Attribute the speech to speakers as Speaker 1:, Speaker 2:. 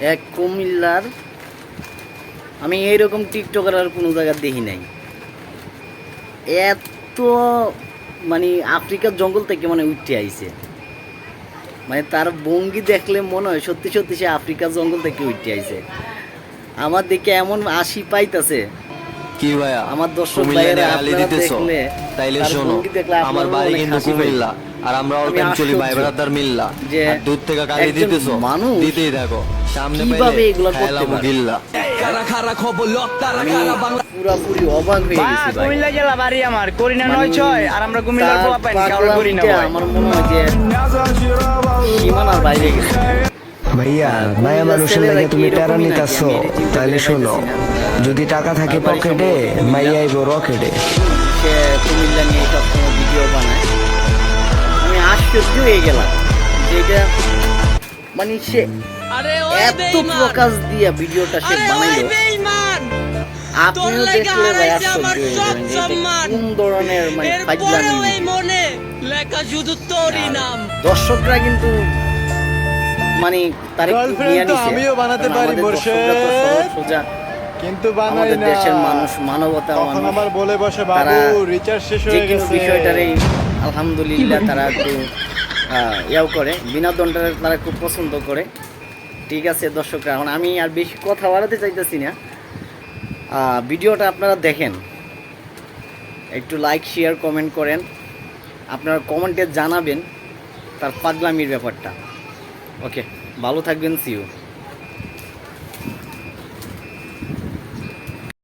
Speaker 1: এক কুমিল্লার, আমি এইরকম টিকটকার আর কোনো জায়গায় দেখি নাই। এত মানে আফ্রিকার জঙ্গল থেকে মানে উঠে আইছে, মানে তার ভঙ্গি দেখলে মনে হয় সত্যি সত্যি সে আফ্রিকার জঙ্গল থেকে উঠে আইছে। আমার দিকে এমন হাসি পাইতাছে।
Speaker 2: কি ভাইয়া,
Speaker 1: আমার দর্শক
Speaker 2: কুমিল্লা
Speaker 1: ভাইয়েরা
Speaker 2: নিয়ে গালি
Speaker 1: আপনারা
Speaker 2: দিতেছো?
Speaker 1: দেখলে,
Speaker 2: তাইলে
Speaker 1: তার
Speaker 2: শোনো,
Speaker 1: ভঙ্গি দেখলে
Speaker 2: আমার
Speaker 1: আপনারাও
Speaker 2: বাড়ি
Speaker 1: অনেক
Speaker 2: কিন্তু
Speaker 1: হাসি
Speaker 2: কুমিল্লা,
Speaker 1: পাইবেন।
Speaker 2: আর আমরা অল
Speaker 1: আমি
Speaker 2: টাইম চলি ভাই
Speaker 1: আশ্চর্য
Speaker 2: বেড়াদার মিল্লা।
Speaker 1: যে
Speaker 2: আর দূর থেকে গালি
Speaker 1: একজন
Speaker 2: দিতেছো,
Speaker 1: মানুষ
Speaker 2: দিতেই থাকো, সামনে
Speaker 1: কিভাবে
Speaker 2: পাইলে
Speaker 1: এগুলো করতে
Speaker 2: খাইলাম
Speaker 1: পারে।
Speaker 2: গিল্লা।
Speaker 1: আমি পুরাপুরি অবাক হয়ে গেছি ভাই।
Speaker 3: কুমিল্লা জেলা বাড়ি আমার, করি না
Speaker 1: মানে
Speaker 3: 9-6, আর আমরা কুমিল্লার
Speaker 1: তার
Speaker 3: পোলা পাইনি, কাউরে করি না
Speaker 1: পাগলামিটা
Speaker 3: ভাই।
Speaker 1: আমার মনে হয় যে সীমানার বাইরে গেছে।
Speaker 4: ভাইয়া
Speaker 1: কুমিল্লার
Speaker 4: মায়া মানুষের
Speaker 1: ছেলেরা
Speaker 4: লাগে
Speaker 1: কি
Speaker 4: তুমি
Speaker 1: এরকমই
Speaker 4: টেরা
Speaker 1: নাকি?
Speaker 4: নিতাছো?
Speaker 1: আমি এটা চিন্তা
Speaker 4: তাহলে
Speaker 1: করে
Speaker 4: শোনো,
Speaker 1: পাইতেছি না।
Speaker 4: যদি টাকা থাকে
Speaker 1: তার বাড়ি
Speaker 4: পকেটে,
Speaker 1: সম্ভবত কুমিল্লা।
Speaker 4: মাইয়া আইব রকেটে।
Speaker 1: সে কুমিল্লা নিয়ে সবসময় ভিডিও বানায়। আমি আশ্চর্য হয়ে গেলাম যে এটা মানে সে এত প্রকাশ দিয়া ভিডিওটা সে বানাইলো। আপনিও দেখলে ভাই আশ্চর্য হয়ে যাবেন যে এটা কোন ধরনের মানে ফাজলামি ভিডিও। দর্শকরা কিন্তু মানে তার একটু
Speaker 5: Girlfriend
Speaker 1: নিয়ে
Speaker 5: তো
Speaker 1: নিছে।
Speaker 5: আমিও বানাতে
Speaker 1: কারণ
Speaker 5: পারি,
Speaker 1: আমাদের
Speaker 5: মোর্শেদ।
Speaker 1: দর্শকরা তো সরল সোজা,
Speaker 5: কিন্তু বানাই
Speaker 1: আমাদের
Speaker 5: না।
Speaker 1: দেশের মানুষ, মানবতার
Speaker 5: তখন
Speaker 1: মানুষ।
Speaker 5: আমার বলে বসে
Speaker 1: তারা
Speaker 5: বাবু রিচার্জ শেষ
Speaker 1: যে
Speaker 5: হয়ে
Speaker 1: কোনো
Speaker 5: গেছে।
Speaker 1: বিষয়টারই আলহামদুলিল্লাহ তারা একটু ইয়াও করে, বিনোদনটা তারা খুব পছন্দ করে। ঠিক আছে দর্শকরা, এখন আমি আর বেশি কথা বাড়াতে চাইতেছি না। ভিডিওটা আপনারা দেখেন, একটু লাইক শেয়ার কমেন্ট করেন, আপনারা কমেন্টে জানাবেন তার পাগলামির ব্যাপারটা। ওকে, ভালো থাকবেন, সিউ।